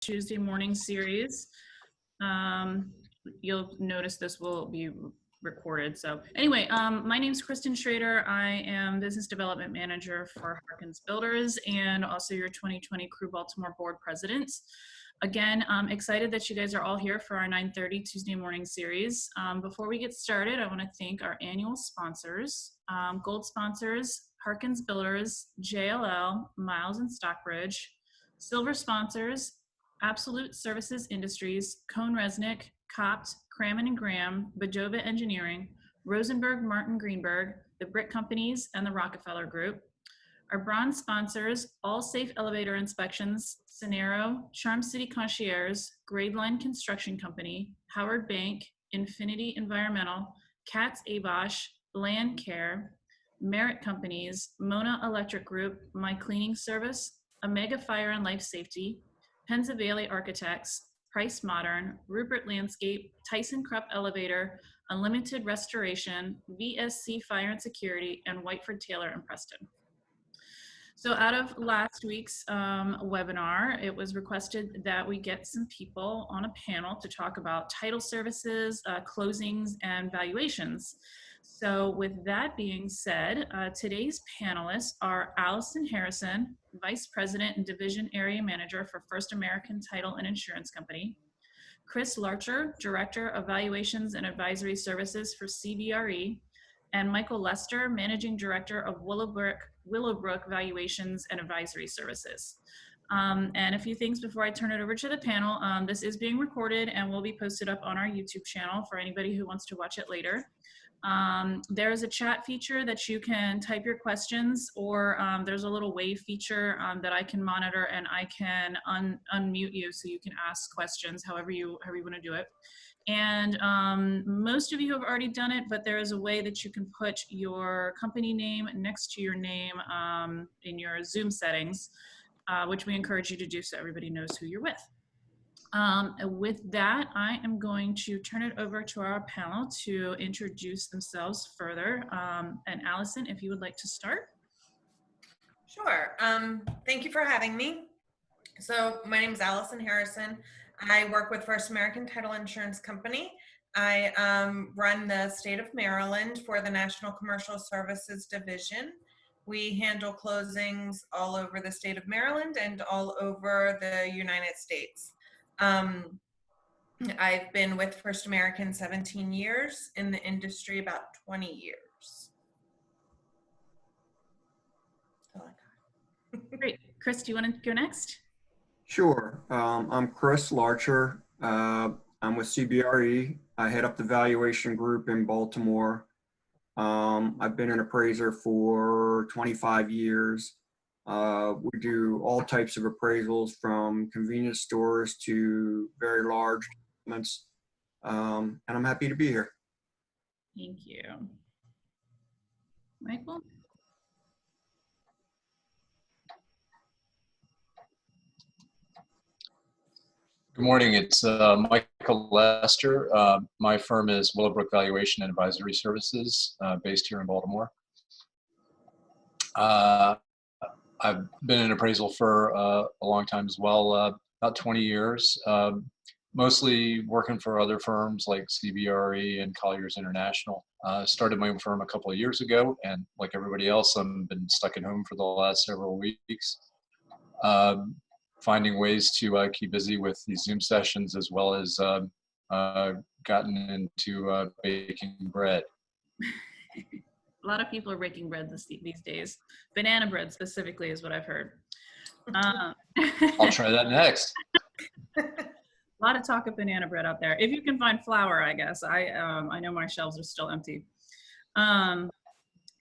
Tuesday morning series. You'll notice this will be recorded. So anyway, my name is Kristen Schrader. I am Business Development Manager for Harkins Builders and also your 2020 CREWBaltimore Board President. Again, I'm excited that you guys are all here for our 9:30 Tuesday morning series. Before we get started, I want to thank our annual sponsors, gold sponsors, Harkins Builders, JLL, Miles and Stockbridge, silver sponsors, Absolute Services Industries, Cone Resnick, Copt, Crammon and Graham, Bajova Engineering, Rosenberg Martin Greenberg, the Brick Companies, and the Rockefeller Group. Our bronze sponsors, All Safe Elevator Inspections, Sonero, Charm City Concierge, Gradeline Construction Company, Howard Bank, Infinity Environmental, Katz Abosh, Land Care, Merit Companies, Mona Electric Group, My Cleaning Service, Omega Fire and Life Safety, Penza Valley Architects, Price Modern, Rupert Landscape, Tyson Krupp Elevator, Unlimited Restoration, VSC Fire and Security, and Whiteford Taylor and Preston. So out of last week's webinar, it was requested that we get some people on a panel to talk about title services, closings, and valuations. So with that being said, today's panelists are Allison Harrison, Vice President and Division Area Manager for First American Title and Insurance Company, Chris Larcher, Director of Valuations and Advisory Services for CBRE, and Michael Lester, Managing Director of Willowbrook Valuations and Advisory Services. And a few things before I turn it over to the panel. This is being recorded and will be posted up on our YouTube channel for anybody who wants to watch it later. There is a chat feature that you can type your questions, or there's a little wave feature that I can monitor, and I can unmute you so you can ask questions however you want to do it. And most of you have already done it, but there is a way that you can put your company name next to your name in your Zoom settings, which we encourage you to do so everybody knows who you're with. With that, I am going to turn it over to our panel to introduce themselves further. And Allison, if you would like to start. Sure. Thank you for having me. So my name is Allison Harrison. I work with First American Title Insurance Company. I run the state of Maryland for the National Commercial Services Division. We handle closings all over the state of Maryland and all over the United States. I've been with First American 17 years, in the industry about 20 years. Great. Chris, do you want to go next? Sure. I'm Chris Larcher. I'm with CBRE. I head up the valuation group in Baltimore. I've been an appraiser for 25 years. We do all types of appraisals, from convenience stores to very large developments. And I'm happy to be here. Thank you. Michael? Good morning, it's Michael Lester. My firm is Willowbrook Valuation and Advisory Services, based here in Baltimore. I've been in appraisal for a long time as well, about 20 years, mostly working for other firms like CBRE and Colliers International. Started my own firm a couple of years ago, and like everybody else, I've been stuck at home for the last several weeks. Finding ways to keep busy with these Zoom sessions, as well as gotten into baking bread. A lot of people are baking bread these days. Banana bread specifically is what I've heard. I'll try that next. A lot of talk of banana bread out there. If you can find flour, I guess. I know my shelves are still empty.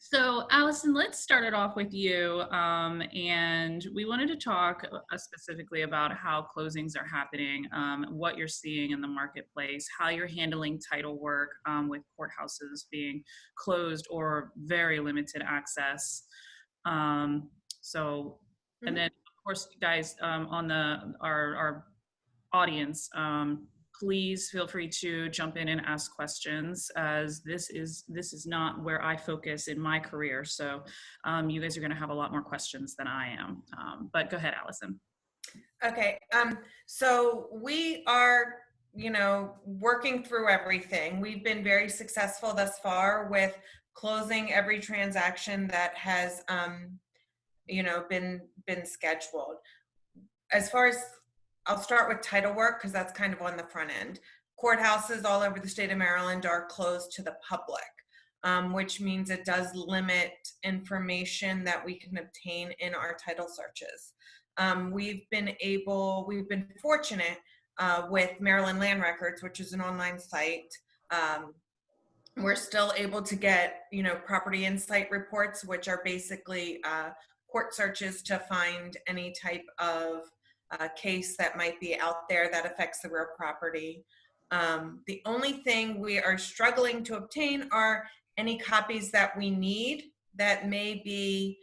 So Allison, let's start it off with you. And we wanted to talk specifically about how closings are happening, what you're seeing in the marketplace, how you're handling title work with courthouses being closed or very limited access. And then of course, you guys on our audience, please feel free to jump in and ask questions, as this is not where I focus in my career. So you guys are going to have a lot more questions than I am. But go ahead, Allison. Okay, so we are, working through everything. We've been very successful thus far with closing every transaction that has, been scheduled. As far as, I'll start with title work because that's kind of on the front end. Courthouses all over the state of Maryland are closed to the public, which means it does limit information that we can obtain in our title searches. We've been fortunate with Maryland Land Records, which is an online site. We're still able to get, property insight reports, which are basically court searches to find any type of case that might be out there that affects the real property. The only thing we are struggling to obtain are any copies that we need that may be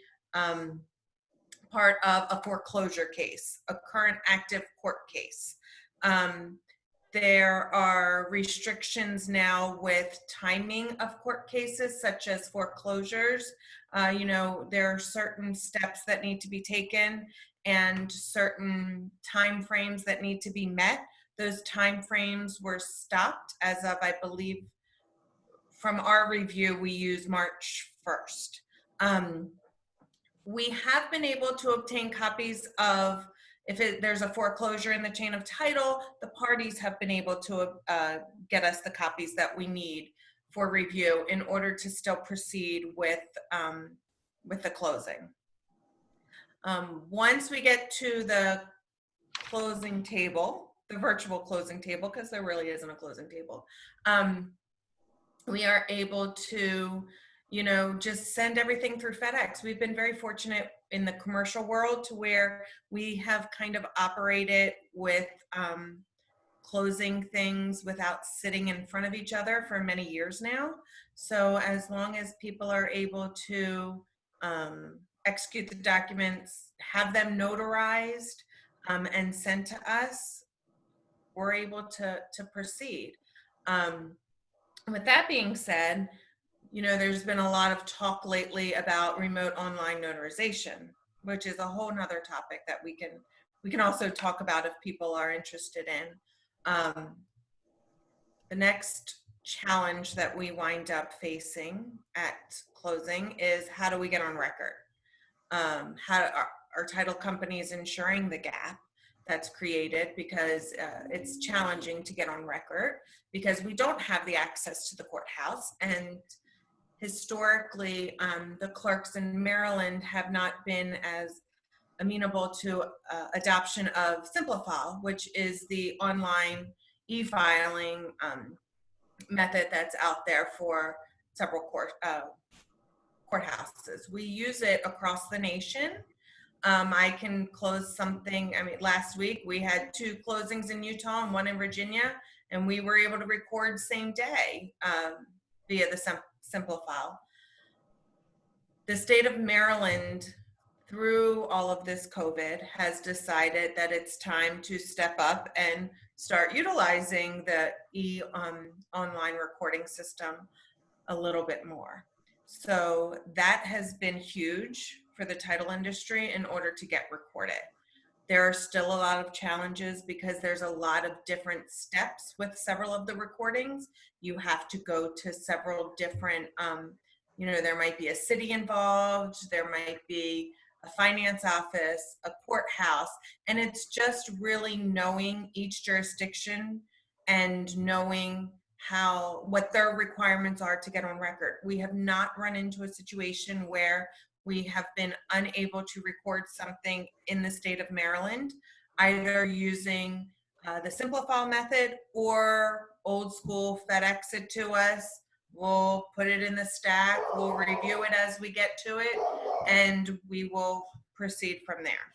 part of a foreclosure case, a current active court case. There are restrictions now with timing of court cases, such as foreclosures. There are certain steps that need to be taken and certain timeframes that need to be met. Those timeframes were stopped as of, I believe, from our review, we use March 1st. We have been able to obtain copies of, if there's a foreclosure in the chain of title, the parties have been able to get us the copies that we need for review in order to still proceed with the closing. Once we get to the closing table, the virtual closing table, because there really isn't a closing table, we are able to just send everything through FedEx. We've been very fortunate in the commercial world to where we have kind of operated with closing things without sitting in front of each other for many years now. So as long as people are able to execute the documents, have them notarized and sent to us, we're able to proceed. With that being said, there's been a lot of talk lately about remote online notarization, which is a whole nother topic that we can also talk about if people are interested in. The next challenge that we wind up facing at closing is, how do we get on record? How are title companies ensuring the gap that's created, because it's challenging to get on record because we don't have the access to the courthouse. And historically, the clerks in Maryland have not been as amenable to adoption of Simplifile, which is the online e-filing method that's out there for several courthouses. We use it across the nation. I can close something. Last week we had 2 closings in Utah and 1 in Virginia, and we were able to record same day via the Simplifile. The state of Maryland, through all of this COVID, has decided that it's time to step up and start utilizing the online recording system a little bit more. So that has been huge for the title industry in order to get recorded. There are still a lot of challenges because there's a lot of different steps with several of the recordings. You have to go to several different, there might be a city involved, there might be a finance office, a courthouse, and it's just really knowing each jurisdiction and knowing what their requirements are to get on record. We have not run into a situation where we have been unable to record something in the state of Maryland, either using the Simplifile method or old school FedEx it to us. We'll put it in the stack, we'll review it as we get to it, and we will proceed from there.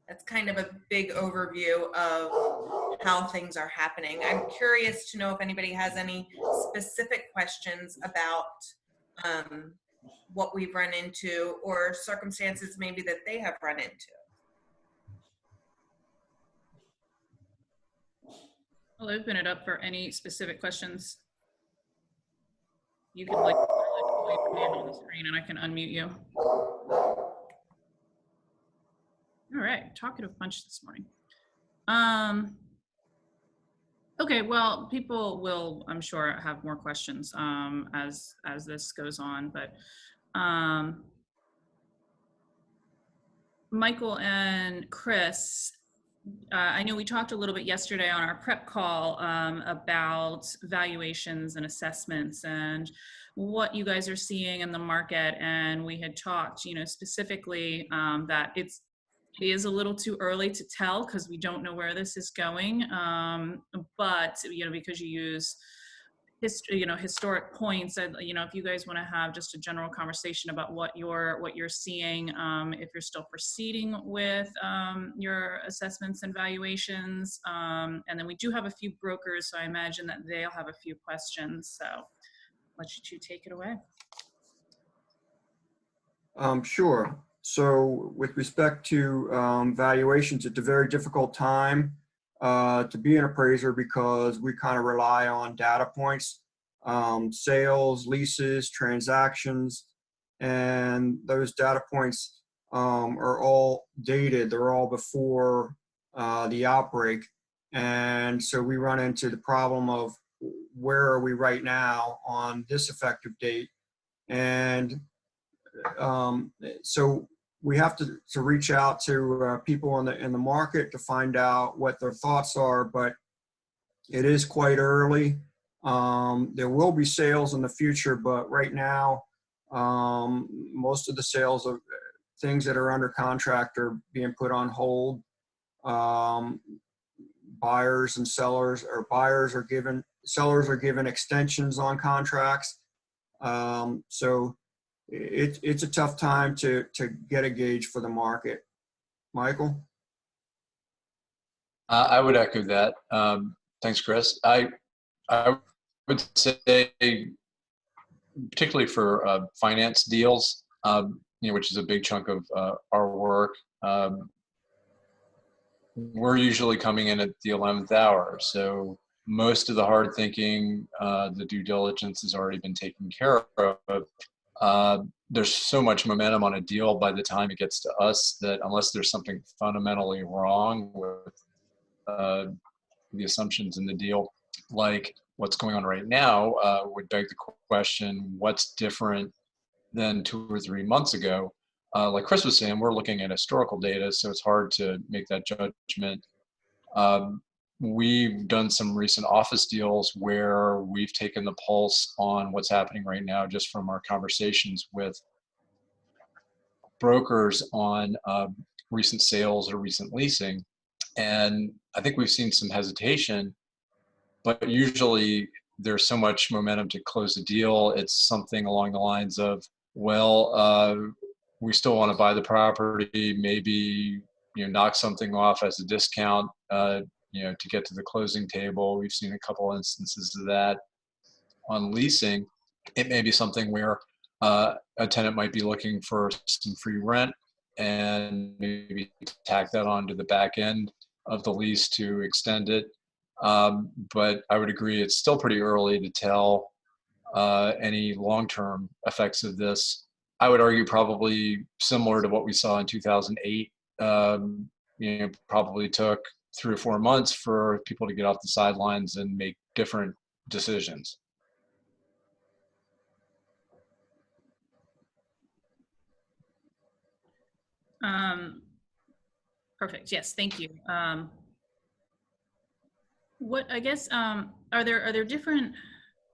That's kind of a big overview of how things are happening. I'm curious to know if anybody has any specific questions about what we've run into or circumstances maybe that they have run into. I'll open it up for any specific questions. You can like your hand on the screen and I can unmute you. All right. talkative bunch this morning. Okay, well, people will, I'm sure, have more questions as this goes on, but Michael and Chris, I know we talked a little bit yesterday on our prep call about valuations and assessments and what you guys are seeing in the market. And we had talked, specifically that it is a little too early to tell because we don't know where this is going. But, because you use historic points, and if you guys want to have just a general conversation about what you're seeing, if you're still proceeding with your assessments and valuations, and then we do have a few brokers, so I imagine that they'll have a few questions. So let you two take it away. Sure. So with respect to valuations, it's a very difficult time to be an appraiser because we kind of rely on data points, sales, leases, transactions, and those data points are all dated. They're all before the outbreak. And so we run into the problem of where are we right now on this effective date? And so we have to reach out to people in the market to find out what their thoughts are, but it is quite early. There will be sales in the future, but right now, most of the sales of things that are under contract are being put on hold. Buyers and sellers, or sellers are given extensions on contracts. So it's a tough time to get a gauge for the market. Michael? I would echo that. Thanks, Chris. I would say, particularly for finance deals, which is a big chunk of our work, we're usually coming in at the 11th hour. So most of the hard thinking, the due diligence has already been taken care of. There's so much momentum on a deal by the time it gets to us that unless there's something fundamentally wrong with the assumptions in the deal, like what's going on right now, would beg the question, what's different than 2 or 3 months ago? Like Chris was saying, we're looking at historical data, so it's hard to make that judgment. We've done some recent office deals where we've taken the pulse on what's happening right now just from our conversations with brokers on recent sales or recent leasing. And I think we've seen some hesitation, but usually there's so much momentum to close a deal. It's something along the lines of, well, we still want to buy the property, maybe knock something off as a discount, to get to the closing table. We've seen a couple instances of that. On leasing, it may be something where a tenant might be looking for some free rent and maybe tack that onto the back end of the lease to extend it. But I would agree, it's still pretty early to tell any long-term effects of this. I would argue probably similar to what we saw in 2008. Probably took 3 or 4 months for people to get off the sidelines and make different decisions. Perfect. Yes, thank you. What I guess are there different?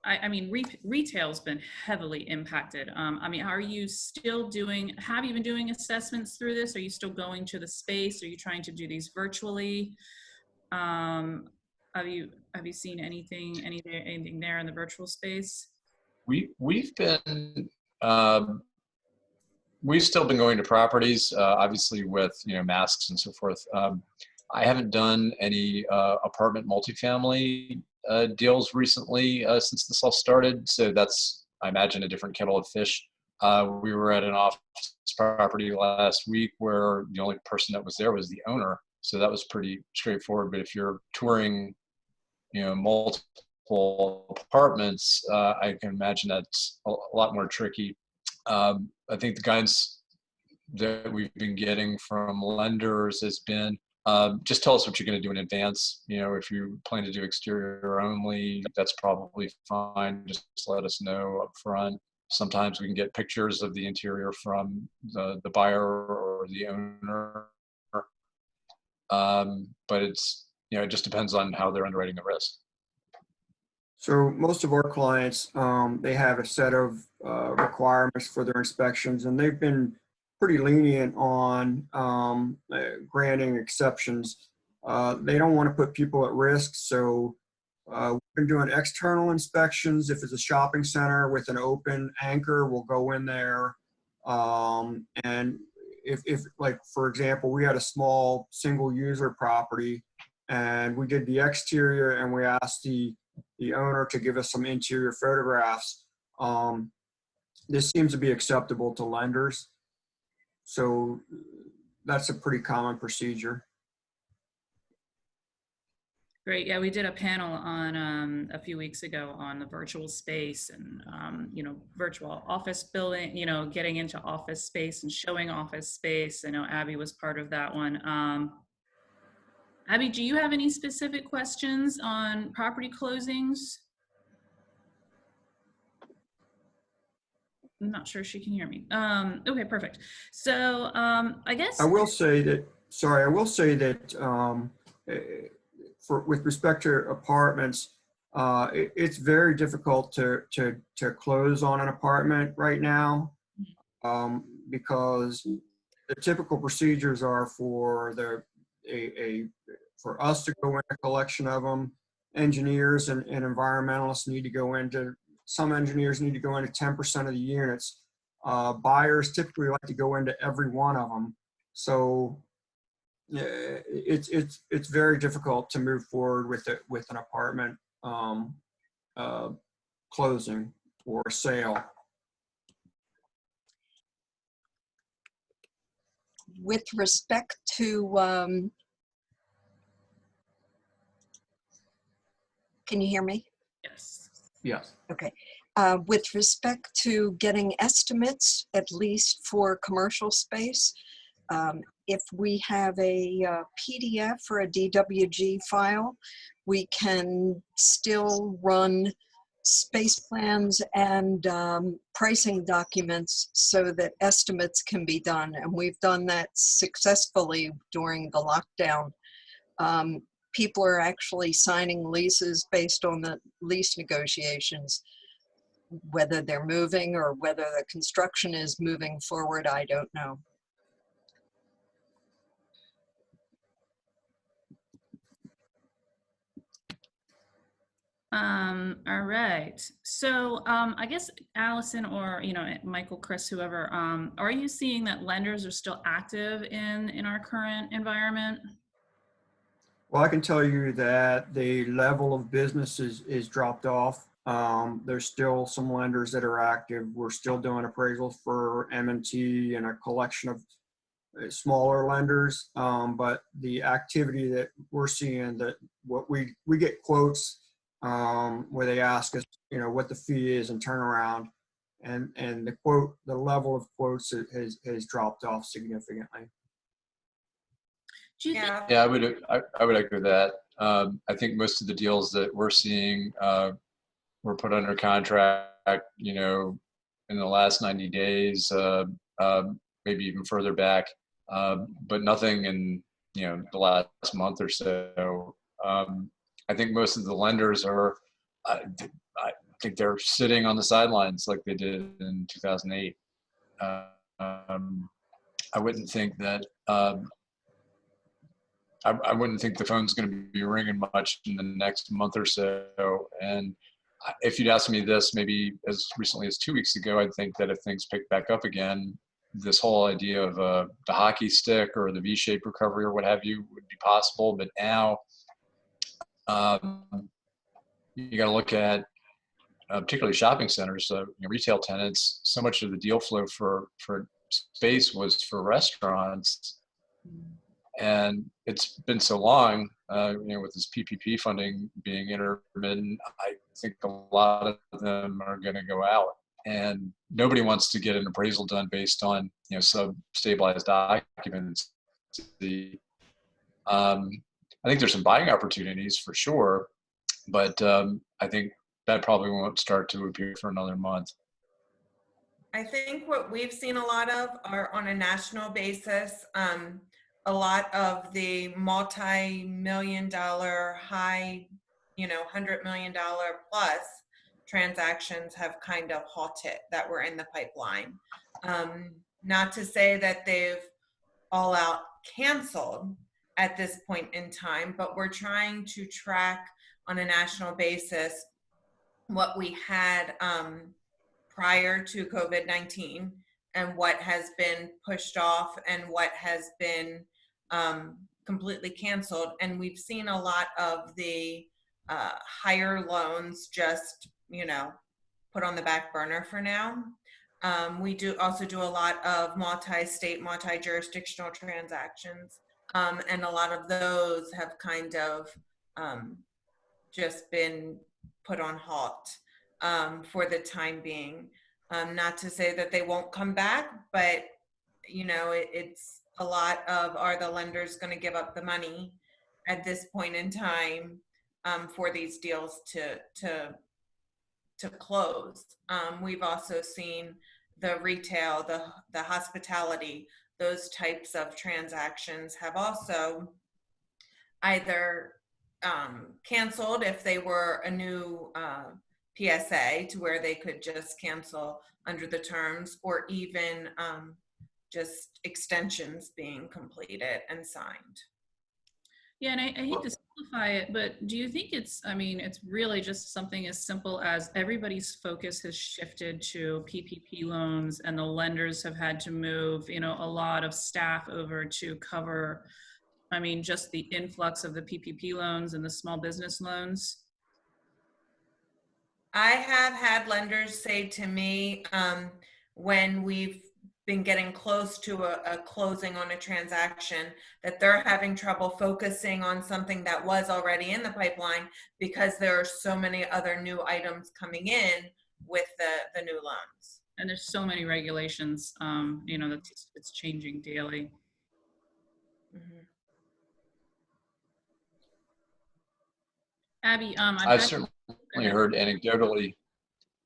I mean, retail's been heavily impacted. I mean, have you been doing assessments through this? Are you still going to the space? Are you trying to do these virtually? Have you seen anything there in the virtual space? We've still been going to properties, obviously with masks and so forth. I haven't done any apartment multifamily deals recently since this all started, so that's, I imagine, a different kettle of fish. We were at an office property last week where the only person that was there was the owner, so that was pretty straightforward. But if you're touring multiple apartments, I can imagine that's a lot more tricky. I think the guidance that we've been getting from lenders has been, just tell us what you're going to do in advance. You know, if you plan to do exterior only, that's probably fine. Just let us know up front. Sometimes we can get pictures of the interior from the buyer or the owner. But it's, you know, it just depends on how they're underwriting the risk. So most of our clients, they have a set of requirements for their inspections, and they've been pretty lenient on granting exceptions. They don't want to put people at risk, so we've been doing external inspections. If it's a shopping center with an open anchor, we'll go in there. And if like, for example, we had a small single user property and we did the exterior and we asked the owner to give us some interior photographs. This seems to be acceptable to lenders. So that's a pretty common procedure. Great. Yeah, we did a panel on a few weeks ago on the virtual space and, you know, virtual office building, you know, getting into office space and showing office space. I know Abby was part of that one. Abby, do you have any specific questions on property closings? I'm not sure she can hear me. Okay, perfect. So I guess I will say that, sorry, I will say that with respect to apartments, it's very difficult to close on an apartment right now, because the typical procedures are for for us to go into a collection of them. Engineers and environmentalists need to go into, some engineers need to go into 10% of the units. Buyers typically like to go into every one of them. So it's very difficult to move forward with an apartment closing or sale. With respect to, can you hear me? yes. Yes. Okay. With respect to getting estimates, at least for commercial space, if we have a PDF or a DWG file, we can still run space plans and pricing documents so that estimates can be done. And we've done that successfully during the lockdown. People are actually signing leases based on the lease negotiations. Whether they're moving or whether the construction is moving forward, I don't know. All right. So I guess Allison or, you know, Michael, Chris, whoever, are you seeing that lenders are still active in our current environment? Well, I can tell you that the level of business is dropped off. There's still some lenders that are active. We're still doing appraisals for M&T and a collection of smaller lenders. But the activity that we're seeing, that what we get quotes where they ask us, you know, what the fee is and turnaround, and the level of quotes has dropped off significantly. Do you think Yeah. Yeah, I would echo that. I think most of the deals that we're seeing were put under contract, you know, in the last 90 days, maybe even further back, but nothing in, you know, the last month or so. I think most of the lenders are, I think they're sitting on the sidelines like they did in 2008. I wouldn't think that, I wouldn't think the phone's going to be ringing much in the next month or so. And if you'd asked me this maybe as recently as 2 weeks ago, I'd think that if things pick back up again, this whole idea of the hockey stick or the V-shaped recovery or what have you would be possible. But now you got to look at particularly shopping centers, you know, retail tenants. So much of the deal flow for space was for restaurants. And it's been so long, you know, with this PPP funding being intermittent, I think a lot of them are going to go out. and nobody wants to get an appraisal done based on, you know, sub-stabilized occupancy. I think there's some buying opportunities for sure, but I think that probably won't start to appear for another month. I think what we've seen a lot of are on a national basis. A lot of the multi-million dollar, high, you know, $100 million plus transactions have kind of halted that were in the pipeline. Not to say that they've all out canceled at this point in time, but we're trying to track on a national basis what we had prior to COVID-19 and what has been pushed off and what has been completely canceled. And we've seen a lot of the higher loans just, you know, put on the back burner for now. We do also do a lot of multi-state, multi-jurisdictional transactions. And a lot of those have kind of just been put on halt for the time being. Not to say that they won't come back, but you know, it's a lot of, are the lenders going to give up the money at this point in time for these deals to close? We've also seen the retail, the hospitality, those types of transactions have also either canceled if they were a new PSA to where they could just cancel under the terms, or even just extensions being completed and signed. Yeah, and I hate to simplify it, but do you think it's, I mean, it's really just something as simple as everybody's focus has shifted to PPP loans, and the lenders have had to move, you know, a lot of staff over to cover, I mean, just the influx of the PPP loans and the small business loans? I have had lenders say to me when we've been getting close to a closing on a transaction that they're having trouble focusing on something that was already in the pipeline because there are so many other new items coming in with the new loans. And there's so many regulations, you know, that's it's changing daily. Mm-hmm. Abby, I've certainly heard anecdotally.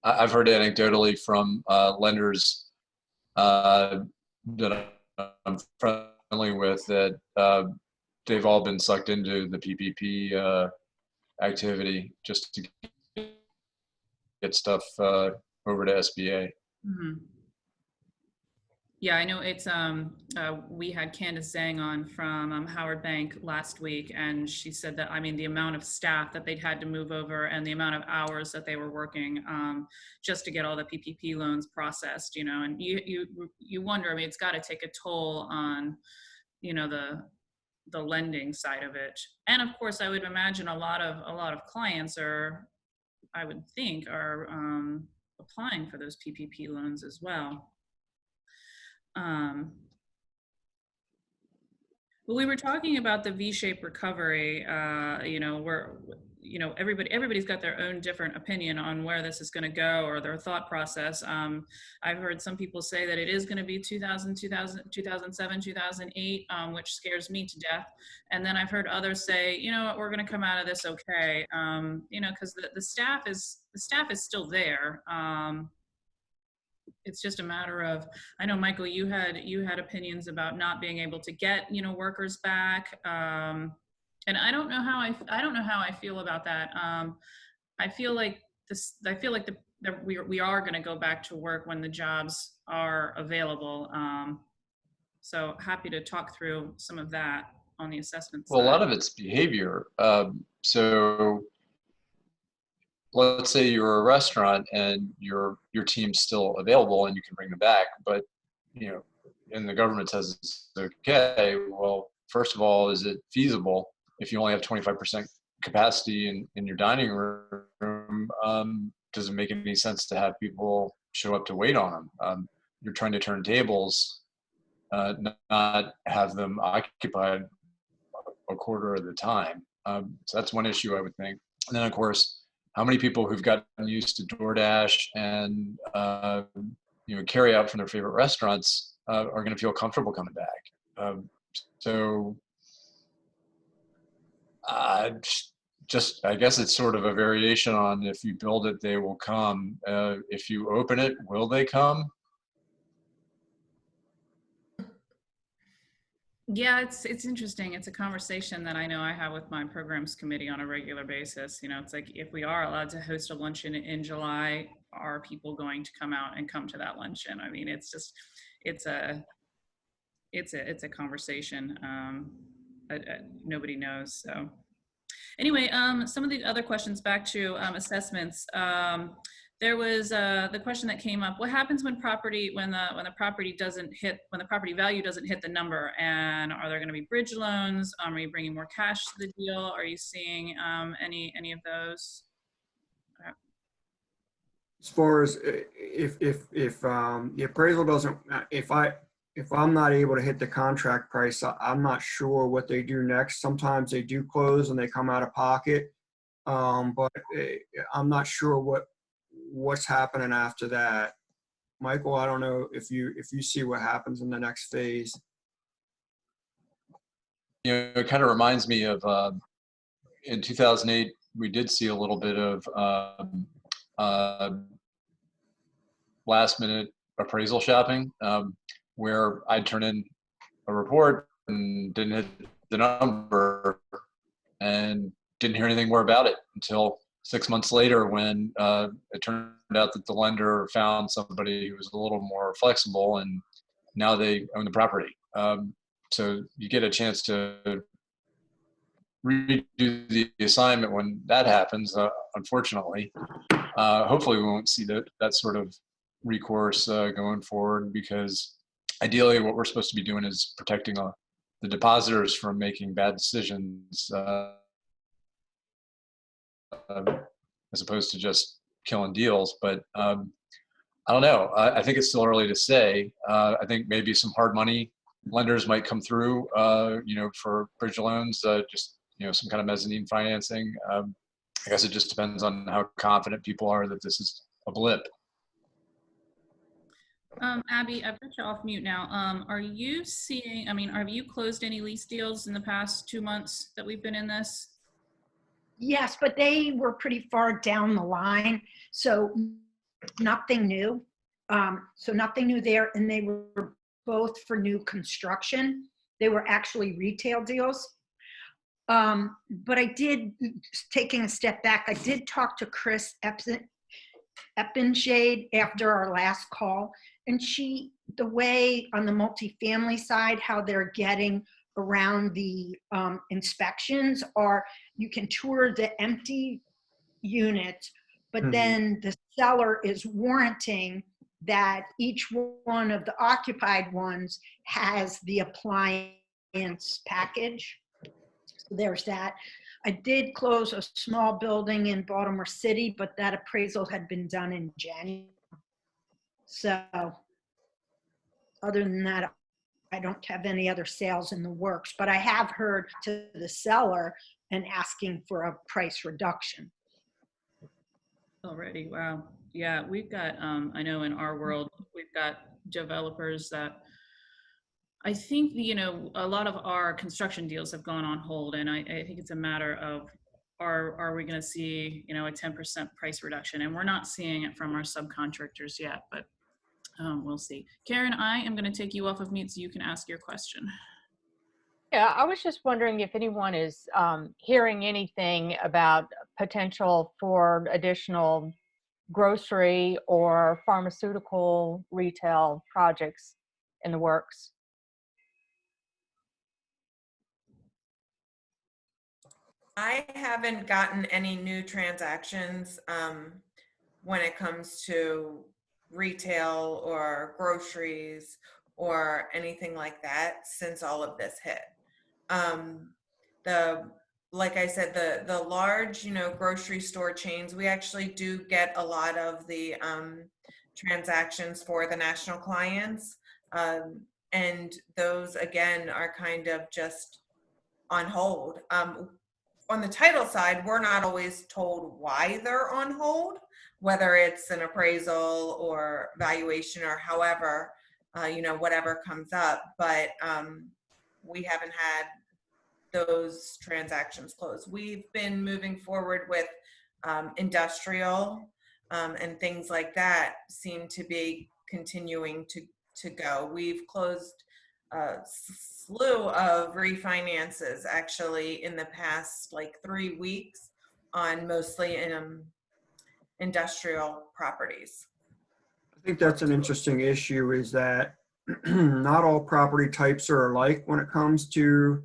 I've heard anecdotally from lenders that I'm friendly with that they've all been sucked into the PPP activity just to get stuff over to SBA. Mm-hmm. Yeah, I know it's, we had Candace Zhang on from Howard Bank last week, and she said that, I mean, the amount of staff that they'd had to move over and the amount of hours that they were working just to get all the PPP loans processed, you know, and you wonder, I mean, it's got to take a toll on, you know, the lending side of it. And of course, I would imagine a lot of clients are, I would think, are applying for those PPP loans as well. But we were talking about the V-shaped recovery, you know, where, you know, everybody's got their own different opinion on where this is going to go, or their thought process. I've heard some people say that it is going to be 2007, 2008, which scares me to death. And then I've heard others say, you know what, we're going to come out of this okay, you know, because the staff is still there. It's just a matter of, I know, Michael, you had opinions about not being able to get, you know, workers back. And I don't know how I feel about that. I feel like we are going to go back to work when the jobs are available. So happy to talk through some of that on the assessment side. Well, a lot of it's behavior. So let's say you're a restaurant and your team's still available and you can bring them back, but you know, and the government says it's okay. Well, first of all, is it feasible if you only have 25% capacity in your dining room? Does it make any sense to have people show up to wait on them? You're trying to turn tables, not have them occupied a quarter of the time. So that's one issue, I would think. And then, of course, how many people who've gotten used to DoorDash and carry out from their favorite restaurants are going to feel comfortable coming back. So I guess it's sort of a variation on if you build it, they will come. If you open it, will they come? Yeah, it's interesting. It's a conversation that I know I have with my programs committee on a regular basis. It's like, if we are allowed to host a luncheon in July, are people going to come out and come to that luncheon? I mean, it's a conversation. Nobody knows. So anyway, some of the other questions back to assessments. There was the question that came up: what happens when the property value doesn't hit the number? And are there going to be bridge loans? Are you bringing more cash to the deal? Are you seeing any of those? As far as if the appraisal doesn't, if I'm not able to hit the contract price, I'm not sure what they do next. Sometimes they do close and they come out of pocket, but I'm not sure what's happening after that. Michael, I don't know if you see what happens in the next phase. It kind of reminds me of in 2008, we did see a little bit of last minute appraisal shopping, where I'd turn in a report and didn't hit the number and didn't hear anything more about it until 6 months later, when it turned out that the lender found somebody who was a little more flexible, and now they own the property. So you get a chance to redo the assignment when that happens, unfortunately. Hopefully we won't see that sort of recourse going forward, because ideally what we're supposed to be doing is protecting the depositors from making bad decisions, as opposed to just killing deals. But I don't know. I think it's still early to say. I think maybe some hard money lenders might come through, for bridge loans, just some kind of mezzanine financing. I guess it just depends on how confident people are that this is a blip. Abby, I've got you off mute now. Are you seeing, have you closed any lease deals in the past 2 months that we've been in this? Yes, but they were pretty far down the line, so nothing new. So nothing new there, and they were both for new construction. They were actually retail deals. But I did, taking a step back, I did talk to Chris Eppenshade after our last call, and the way on the multifamily side, how they're getting around the inspections are, you can tour the empty units, but then the seller is warranting that each one of the occupied ones has the appliance package. So there's that. I did close a small building in Baltimore City, but that appraisal had been done in January. So other than that, I don't have any other sales in the works, but I have heard to the seller and asking for a price reduction. Already, wow. Yeah, we've got, I know in our world, we've got developers that I think, a lot of our construction deals have gone on hold, and I think it's a matter of, are we going to see, a 10% price reduction? And we're not seeing it from our subcontractors yet, but we'll see. Karen, I am going to take you off of mute so you can ask your question. Yeah, I was just wondering if anyone is hearing anything about potential for additional grocery or pharmaceutical retail projects in the works. I haven't gotten any new transactions when it comes to retail or groceries or anything like that since all of this hit. Like I said, the large, grocery store chains, we actually do get a lot of the transactions for the national clients. And those, again, are kind of just on hold. on the title side, we're not always told why they're on hold, whether it's an appraisal or valuation or however, whatever comes up. But we haven't had those transactions close. We've been moving forward with industrial and things like that seem to be continuing to go. We've closed a slew of refinances actually in the past like 3 weeks on mostly industrial properties. I think that's an interesting issue, is that not all property types are alike when it comes to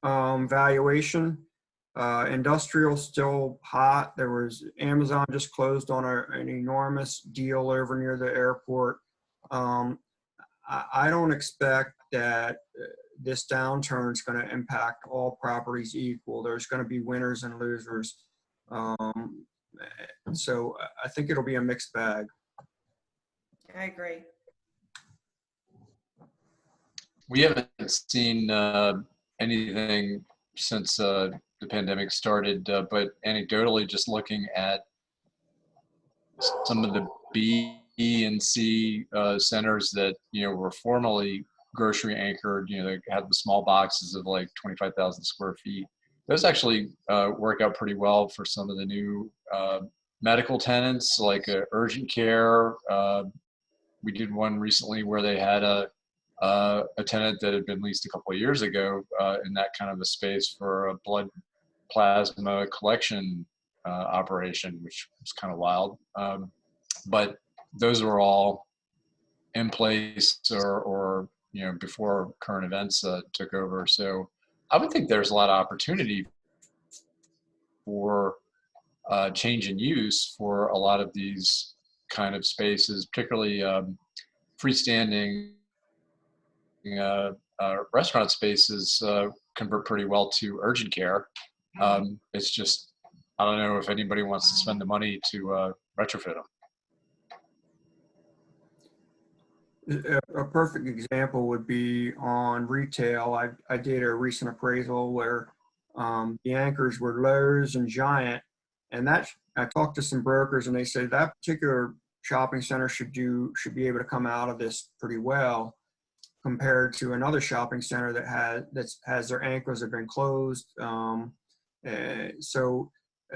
valuation. Industrial still hot. There was Amazon just closed on an enormous deal over near the airport. I don't expect that this downturn is going to impact all properties equal. There's going to be winners and losers. So I think it'll be a mixed bag. I agree. We haven't seen anything since the pandemic started, but anecdotally, just looking at some of the B and C centers that were formerly grocery anchored, they had the small boxes of like 25,000 square feet. Those actually work out pretty well for some of the new medical tenants, like urgent care. We did one recently where they had a tenant that had been leased a couple of years ago in that kind of a space for a blood plasma collection operation, which was kind of wild. But those were all in place or before current events took over. So I would think there's a lot of opportunity for change in use for a lot of these kind of spaces, particularly freestanding restaurant spaces convert pretty well to urgent care. It's just, I don't know if anybody wants to spend the money to retrofit them. A perfect example would be on retail. I did a recent appraisal where the anchors were Lowe's and Giant, and I talked to some brokers and they said that particular shopping center should be able to come out of this pretty well, compared to another shopping center that has their anchors have been closed. So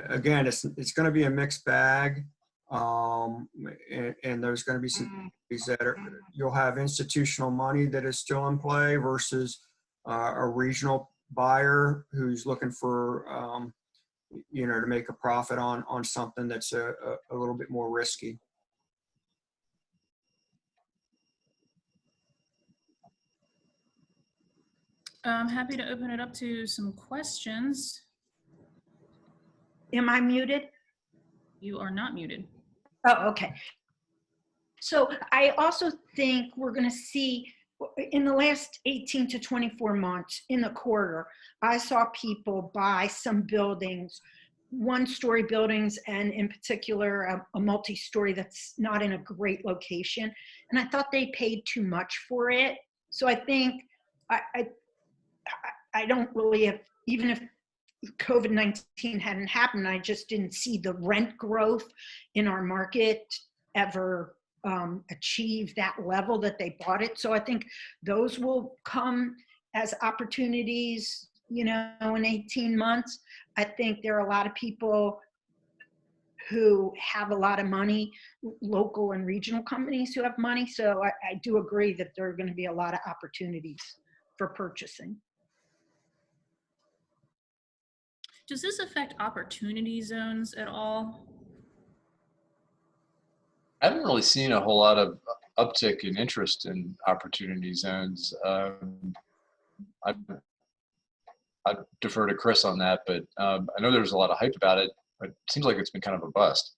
again, it's going to be a mixed bag, and there's going to be some that you'll have institutional money that is still in play versus a regional buyer who's looking for to make a profit on something that's a little bit more risky. I'm happy to open it up to some questions. Am I muted? You are not muted. Oh, okay. So I also think we're going to see in the last 18 to 24 months in the quarter, I saw people buy some buildings, one-story buildings, and in particular, a multi-story that's not in a great location. And I thought they paid too much for it. So I think I don't really have, even if COVID-19 hadn't happened, I just didn't see the rent growth in our market ever achieve that level that they bought it. So I think those will come as opportunities, in 18 months. I think there are a lot of people who have a lot of money, local and regional companies who have money. So I do agree that there are going to be a lot of opportunities for purchasing. Does this affect opportunity zones at all? I haven't really seen a whole lot of uptick in interest in opportunity zones. I defer to Chris on that, but I know there's a lot of hype about it, but it seems like it's been kind of a bust.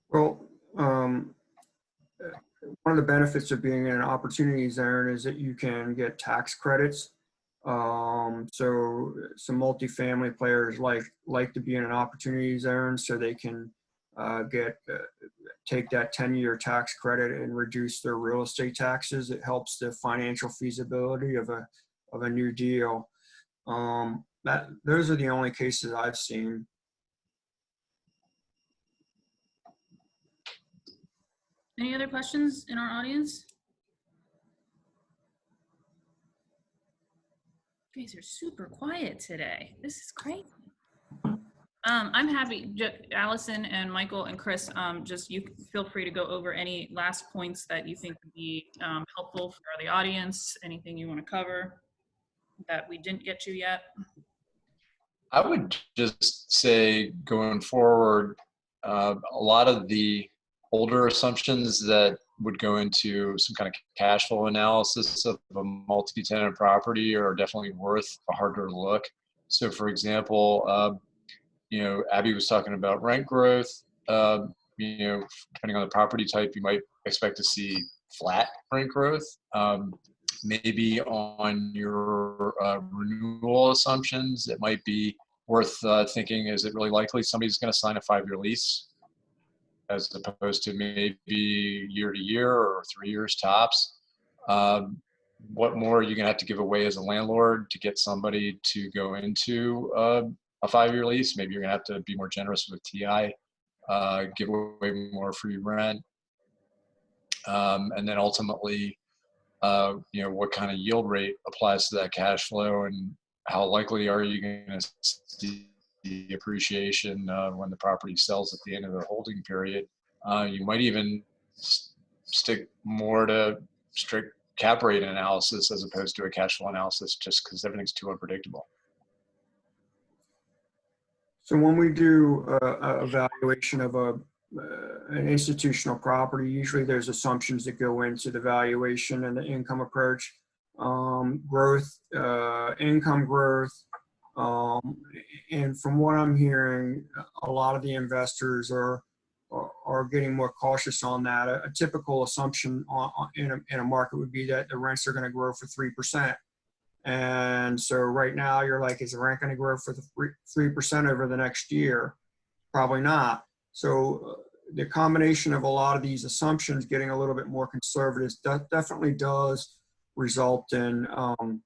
Well, one of the benefits of being in an opportunity zone is that you can get tax credits. So some multifamily players like to be in an opportunity zone so they can take that 10-year tax credit and reduce their real estate taxes. It helps the financial feasibility of a new deal. those are the only cases I've seen. Any other questions in our audience? You guys are super quiet today. This is great. I'm happy, Allison and Michael and Chris, just you feel free to go over any last points that you think would be helpful for the audience, anything you want to cover that we didn't get to yet. I would just say going forward, a lot of the older assumptions that would go into some kind of cash flow analysis of a multi-tenant property are definitely worth a harder look. So for example, Abby was talking about rent growth. Depending on the property type, you might expect to see flat rent growth. Maybe on your renewal assumptions, it might be worth thinking, is it really likely somebody's going to sign a 5-year lease as opposed to maybe year to year or 3 years tops? What more are you going to have to give away as a landlord to get somebody to go into a 5-year lease? Maybe you're going to have to be more generous with TI, give away more free rent. And then ultimately, what kind of yield rate applies to that cash flow, and how likely are you going to see the appreciation when the property sells at the end of the holding period? You might even stick more to strict cap rate analysis as opposed to a cash flow analysis, just because everything's too unpredictable. So when we do a valuation of an institutional property, usually there's assumptions that go into the valuation and the income approach, growth, income growth. And from what I'm hearing, a lot of the investors are getting more cautious on that. A typical assumption in a market would be that the rents are going to grow for 3%. And so right now you're like, is the rent going to grow for the 3% over the next year? Probably not. So the combination of a lot of these assumptions getting a little bit more conservative definitely does result in on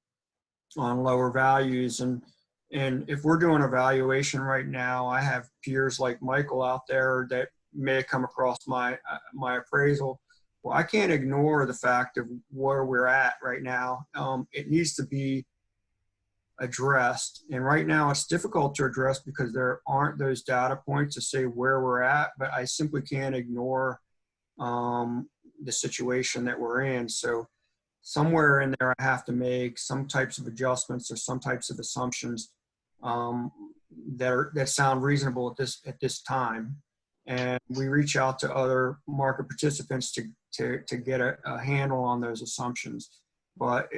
lower values. And if we're doing a valuation right now, I have peers like Michael out there that may have come across my appraisal. Well, I can't ignore the fact of where we're at right now. It needs to be addressed. And right now it's difficult to address because there aren't those data points to say where we're at, but I simply can't ignore the situation that we're in. So somewhere in there, I have to make some types of adjustments or some types of assumptions that sound reasonable at this time. And we reach out to other market participants to get a handle on those assumptions. But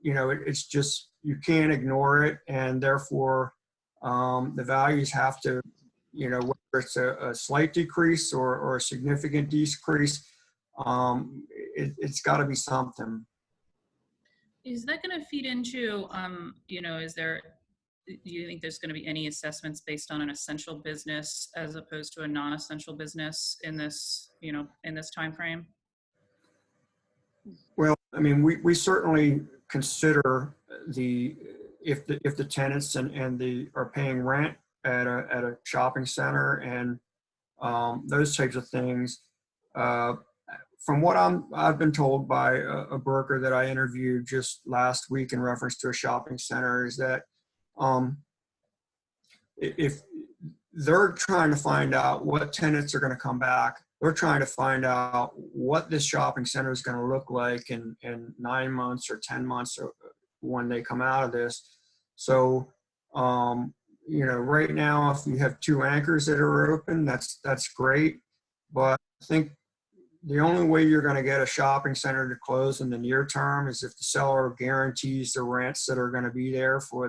it's just, you can't ignore it, and therefore the values have to, whether it's a slight decrease or a significant decrease, it's got to be something. Is that going to feed into, do you think there's going to be any assessments based on an essential business as opposed to a non-essential business in this, in this time frame? Well, I mean, we certainly consider if the tenants are paying rent at a shopping center and those types of things. From what I've been told by a broker that I interviewed just last week in reference to a shopping center is that if they're trying to find out what tenants are going to come back, they're trying to find out what this shopping center is going to look like in 9 months or 10 months when they come out of this. So, right now, if you have 2 anchors that are open, that's great. But I think the only way you're going to get a shopping center to close in the near term is if the seller guarantees the rents that are going to be there for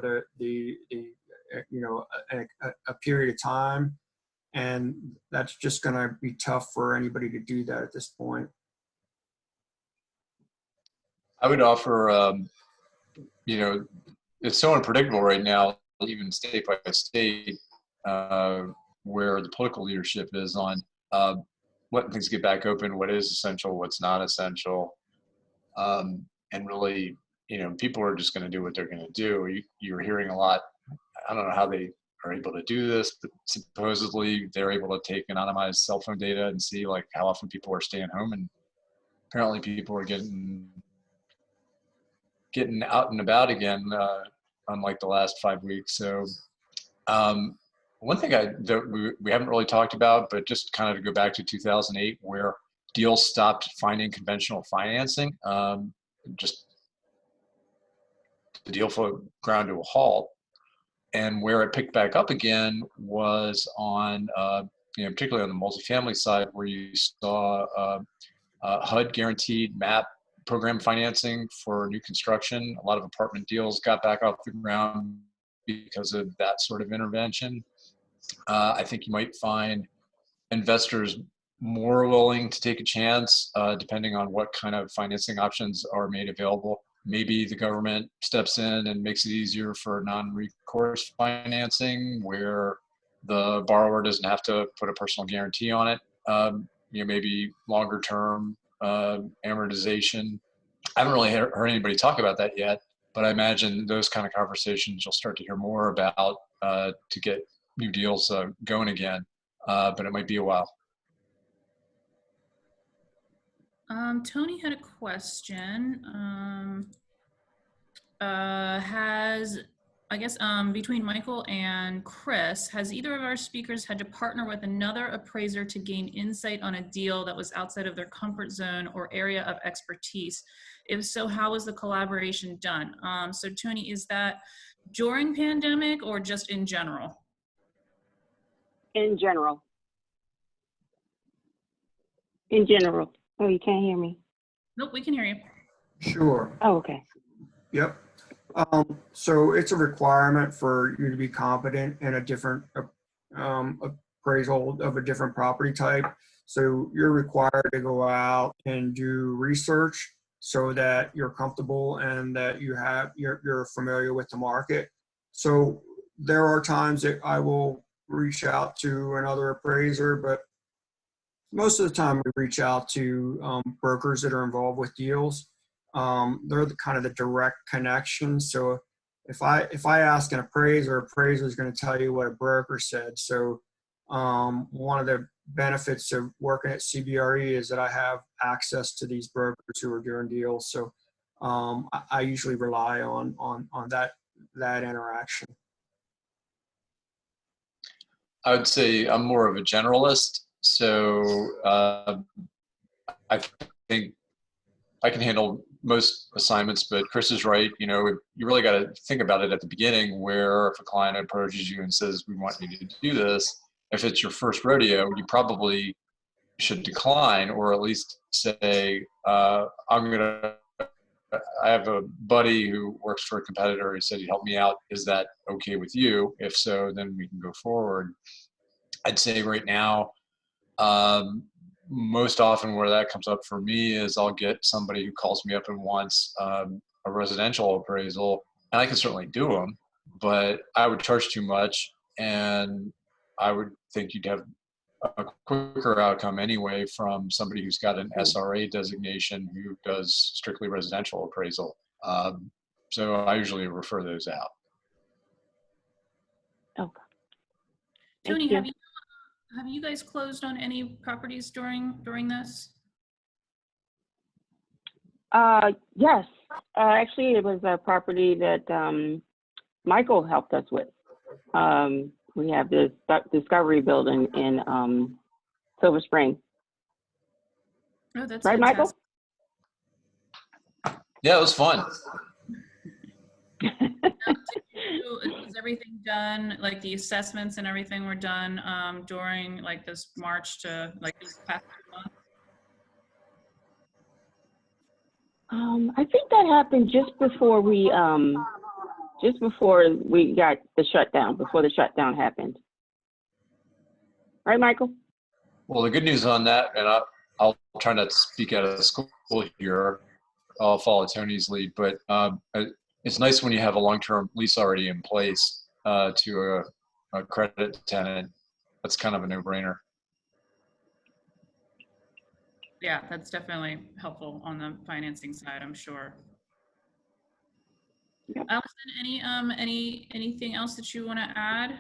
a period of time. And that's just going to be tough for anybody to do that at this point. I would offer, it's so unpredictable right now, even state by state, where the political leadership is on letting things get back open, what is essential, what's not essential. And really, people are just going to do what they're going to do. You're hearing a lot I don't know how they are able to do this, but supposedly they're able to take anonymized cell phone data and see like how often people are staying home, and apparently people are getting out and about again, unlike the last 5 weeks. So one thing that we haven't really talked about, but just kind of to go back to 2008, where deals stopped finding conventional financing, just the deal flow ground to a halt. And where it picked back up again was on, particularly on the multifamily side, where you saw HUD guaranteed MAP program financing for new construction. A lot of apartment deals got back off the ground because of that sort of intervention. I think you might find investors more willing to take a chance, depending on what kind of financing options are made available. Maybe the government steps in and makes it easier for non-recourse financing where the borrower doesn't have to put a personal guarantee on it. Maybe longer term amortization. I haven't really heard anybody talk about that yet, but I imagine those kind of conversations you'll start to hear more about to get new deals going again, but it might be a while. Tony had a question. Between Michael and Chris, has either of our speakers had to partner with another appraiser to gain insight on a deal that was outside of their comfort zone or area of expertise? If so, how was the collaboration done? So Tony, is that during pandemic or just in general? In general. In general. Oh, you can't hear me? Nope, we can hear you. Sure. Oh, okay. Yep. So it's a requirement for you to be competent in a different appraisal of a different property type. So you're required to go out and do research so that you're comfortable and that you're familiar with the market. So there are times that I will reach out to another appraiser, but most of the time we reach out to brokers that are involved with deals. They're kind of the direct connection. So if I ask an appraiser is going to tell you what a broker said. So one of the benefits of working at CBRE is that I have access to these brokers who are doing deals. So I usually rely on that interaction. I would say I'm more of a generalist. So I think I can handle most assignments, but Chris is right. You really got to think about it at the beginning, where if a client approaches you and says, we want you to do this, if it's your first rodeo, you probably should decline, or at least say, I have a buddy who works for a competitor. He said he'd help me out. Is that okay with you? If so, then we can go forward. I'd say right now, most often where that comes up for me is I'll get somebody who calls me up and wants a residential appraisal, and I can certainly do them, but I would charge too much, and I would think you'd have a quicker outcome anyway from somebody who's got an SRA designation who does strictly residential appraisal. So I usually refer those out. Okay. Tony, have you guys closed on any properties during this? Yes. Actually, it was a property that Michael helped us with. We have this Discovery building in Silver Spring. Oh, that's right, fantastic. Michael? Yeah, it was fun. Was everything done, like the assessments and everything were done during like this March to like this past month? I think that happened just before we got the shutdown, before the shutdown happened. Right, Michael? Well, the good news on that, and I'll try not to speak out of the school here. I'll follow Tony's lead, but it's nice when you have a long-term lease already in place to a credit tenant. That's kind of a no-brainer. Yeah, that's definitely helpful on the financing side, I'm sure. Yep. Allison, anything else that you want to add?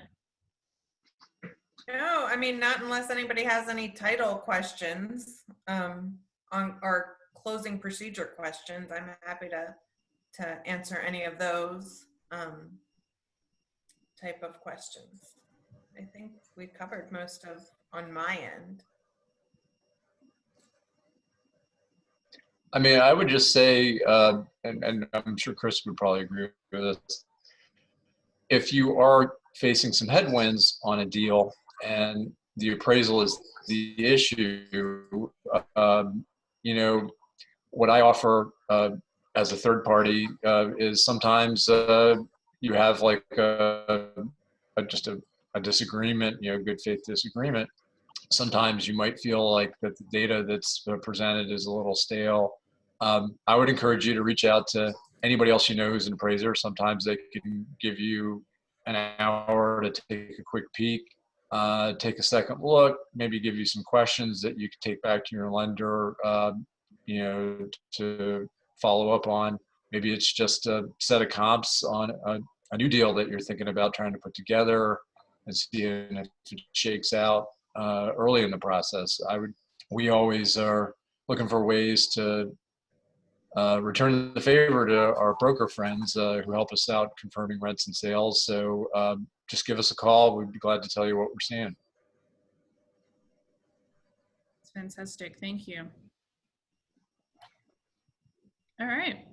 No, I mean, not unless anybody has any title questions on or closing procedure questions. I'm happy to answer any of those type of questions. I think we covered most of on my end. I mean, I would just say, and I'm sure Chris would probably agree with this, if you are facing some headwinds on a deal and the appraisal is the issue, you know, what I offer as a third party is sometimes you have like just a disagreement, you know, good faith disagreement. Sometimes you might feel like that the data that's presented is a little stale. I would encourage you to reach out to anybody else you know who's an appraiser. Sometimes they can give you an hour to take a quick peek, take a second look, maybe give you some questions that you can take back to your lender, you know, to follow up on. Maybe it's just a set of comps on a new deal that you're thinking about trying to put together and seeing if it shakes out early in the process. We always are looking for ways to return the favor to our broker friends who help us out confirming rents and sales. So just give us a call. We'd be glad to tell you what we're seeing. It's fantastic. Thank you. All right.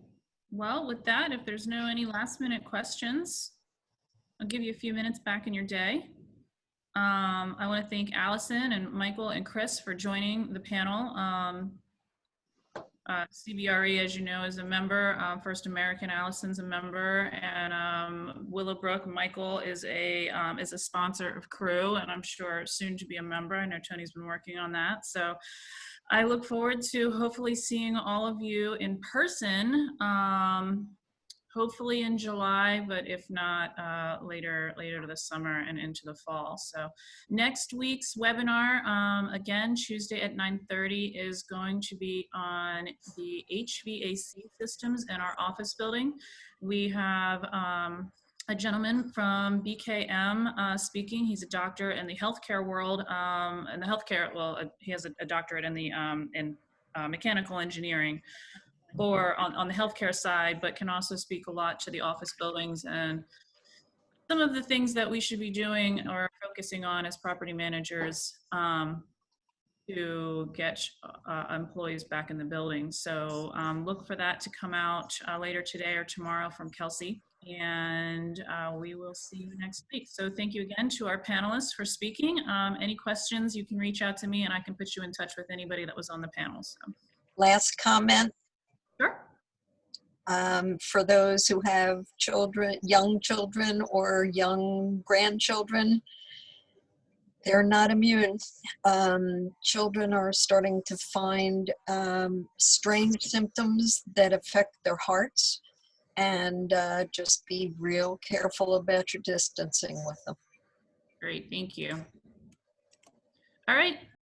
Well, with that, if there's no any last minute questions, I'll give you a few minutes back in your day. I want to thank Allison and Michael and Chris for joining the panel. CBRE, as you know, is a member. First American, Allison's a member, and Willowbrook, Michael is a sponsor of CREW, and I'm sure soon to be a member. I know Tony's been working on that. So I look forward to hopefully seeing all of you in person, hopefully in July, but if not, later this summer and into the fall. So next week's webinar, again, Tuesday at 9:30, is going to be on the HVAC systems in our office building. We have a gentleman from BKM speaking. He's a doctor in the healthcare world, and the healthcare, well, he has a doctorate in the mechanical engineering, or on the healthcare side, but can also speak a lot to the office buildings and some of the things that we should be doing or focusing on as property managers to get employees back in the building. So look for that to come out later today or tomorrow from Kelsey, and we will see you next week. So thank you again to our panelists for speaking. Any questions, you can reach out to me and I can put you in touch with anybody that was on the panel. So. Last comment. Sure. For those who have children, young children or young grandchildren, they're not immune. Children are starting to find strange symptoms that affect their hearts, and just be real careful about your distancing with them. Great, thank you. All right,